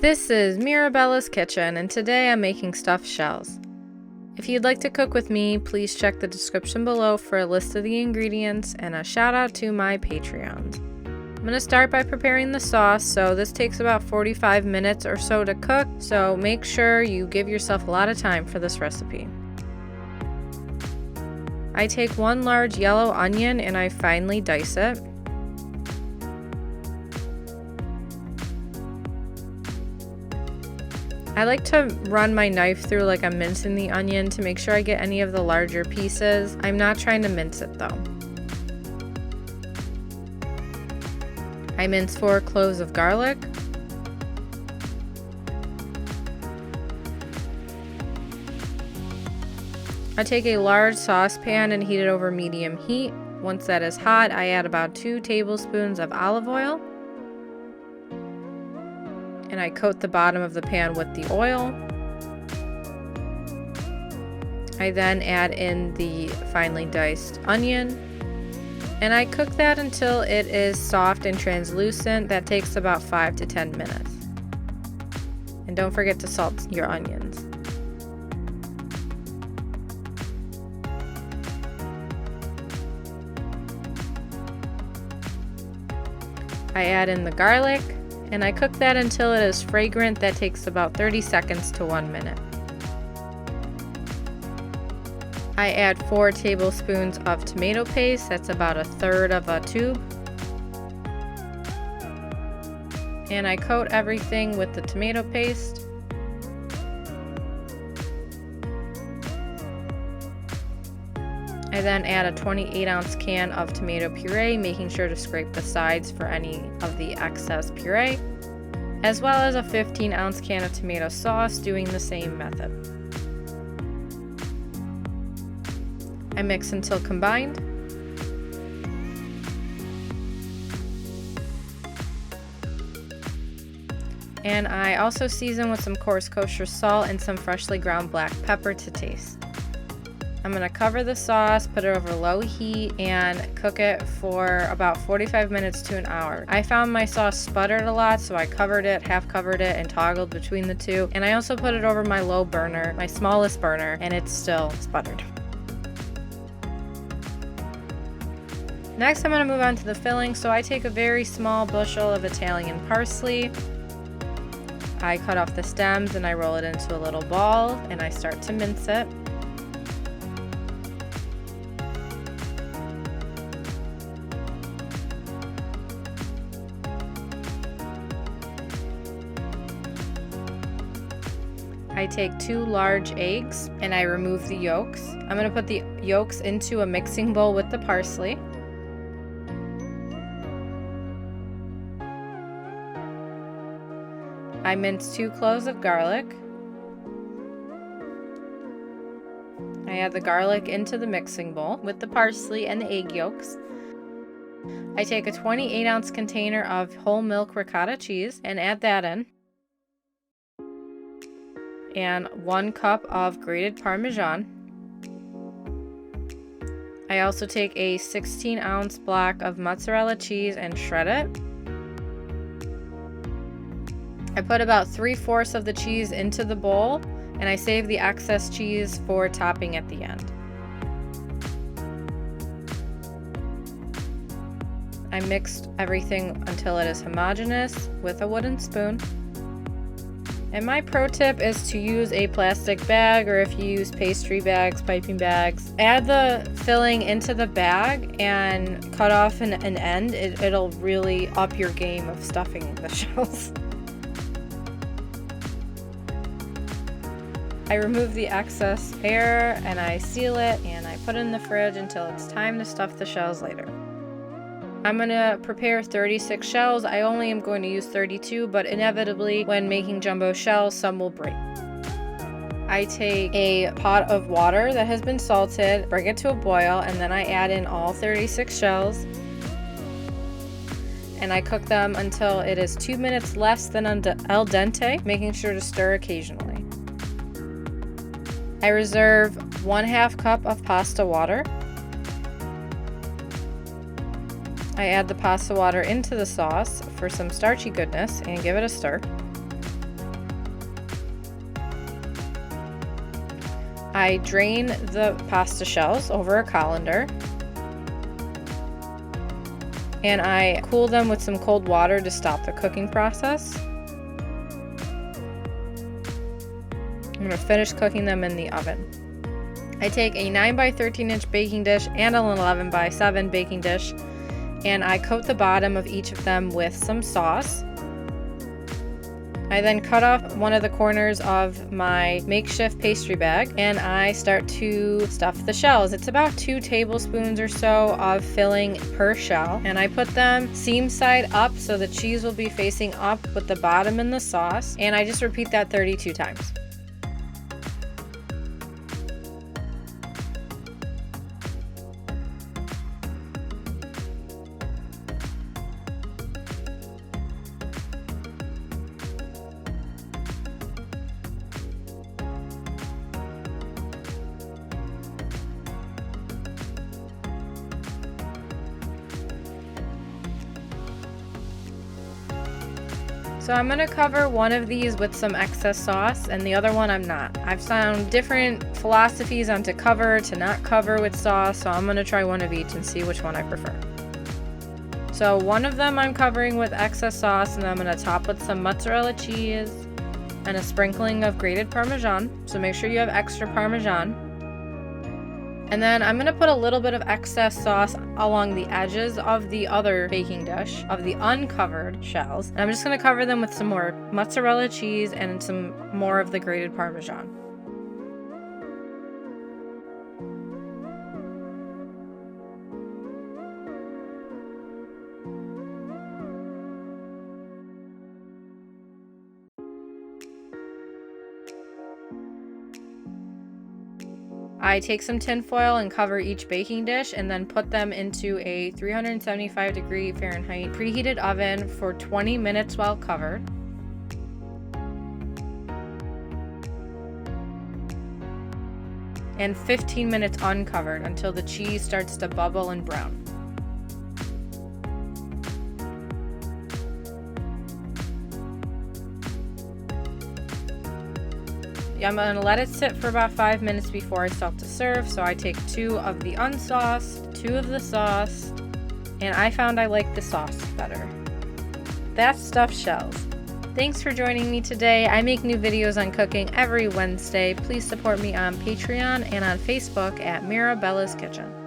This is Mirabella's kitchen, and today I'm making stuffed shells. If you'd like to cook with me, please check the description below for a list of the ingredients and a shout out to my Patreons. I'm going to start by preparing the sauce, so this takes about 45 minutes or so to cook, so make sure you give yourself a lot of time for this recipe. I take one large yellow onion and I finely dice it. I like to run my knife through like I'm mincing the onion to make sure I get any of the larger pieces. I'm not trying to mince it though. I mince 4 cloves of garlic. I take a large saucepan and heat it over medium heat. Once that is hot, I add about 2 tablespoons of olive oil. And I coat the bottom of the pan with the oil. I then add in the finely diced onion. And I cook that until it is soft and translucent. That takes about 5 to 10 minutes. And don't forget to salt your onions. I add in the garlic. And I cook that until it is fragrant. That takes about 30 seconds to 1 minute. I add 4 tablespoons of tomato paste. That's about 1/3 of a tube. And I coat everything with the tomato paste. I then add a 28-ounce can of tomato puree, making sure to scrape the sides for any of the excess puree, as well as a 15-ounce can of tomato sauce, doing the same method. I mix until combined. And I also season with some coarse kosher salt and some freshly ground black pepper to taste. I'm going to cover the sauce, put it over low heat, and cook it for about 45 minutes to an hour. I found my sauce sputtered a lot, so I covered it, half covered it, and toggled between the two. And I also put it over my low burner, my smallest burner, and it's still sputtered. Next, I'm going to move on to the filling. So I take a very small bushel of Italian parsley. I cut off the stems and I roll it into a little ball, and I start to mince it. I take 2 large eggs and I remove the yolks. I'm going to put the yolks into a mixing bowl with the parsley. I mince 2 cloves of garlic. I add the garlic into the mixing bowl with the parsley and the egg yolks. I take a 28-ounce container of whole milk ricotta cheese and add that in. And 1 cup of grated Parmesan. I also take a 16-ounce block of mozzarella cheese and shred it. I put about 3/4 of the cheese into the bowl, and I save the excess cheese for topping at the end. I mixed everything until it is homogeneous with a wooden spoon. And my pro tip is to use a plastic bag, or if you use pastry bags, piping bags, add the filling into the bag and cut off an end. It'll really up your game of stuffing the shells. I remove the excess air and I seal it and I put it in the fridge until it's time to stuff the shells later. I'm going to prepare 36 shells. I only am going to use 32, but inevitably when making jumbo shells, some will break. I take a pot of water that has been salted, bring it to a boil, and then I add in all 36 shells. And I cook them until it is 2 minutes less than al dente, making sure to stir occasionally. I reserve 1/2 cup of pasta water. I add the pasta water into the sauce for some starchy goodness and give it a stir. I drain the pasta shells over a colander, and I cool them with some cold water to stop the cooking process. I'm gonna finish cooking them in the oven. I take a 9 by 13 inch baking dish and an 11 by 7 baking dish, and I coat the bottom of each of them with some sauce. I then cut off one of the corners of my makeshift pastry bag, and I start to stuff the shells. It's about 2 tablespoons or so of filling per shell, and I put them seam side up so the cheese will be facing up with the bottom in the sauce, and I just repeat that 32 times. So I'm gonna cover one of these with some excess sauce and the other one I'm not. I've found different philosophies on to cover, to not cover with sauce, so I'm gonna try one of each and see which one I prefer. So one of them I'm covering with excess sauce, and I'm gonna top with some mozzarella cheese and a sprinkling of grated Parmesan, so make sure you have extra Parmesan. And then I'm gonna put a little bit of excess sauce along the edges of the other baking dish, of the uncovered shells. And I'm just gonna cover them with some more mozzarella cheese and some more of the grated Parmesan. I take some tin foil and cover each baking dish, and then put them into a 375 Fahrenheit preheated oven for 20 minutes while covered. And 15 minutes uncovered until the cheese starts to bubble and brown. I'm going to let it sit for about 5 minutes before I start to serve, so I take 2 of the unsauced, 2 of the sauced, and I found I like the sauce better. That's stuffed shells. Thanks for joining me today. I make new videos on cooking every Wednesday. Please support me on Patreon and on Facebook at Mirabella's Kitchen.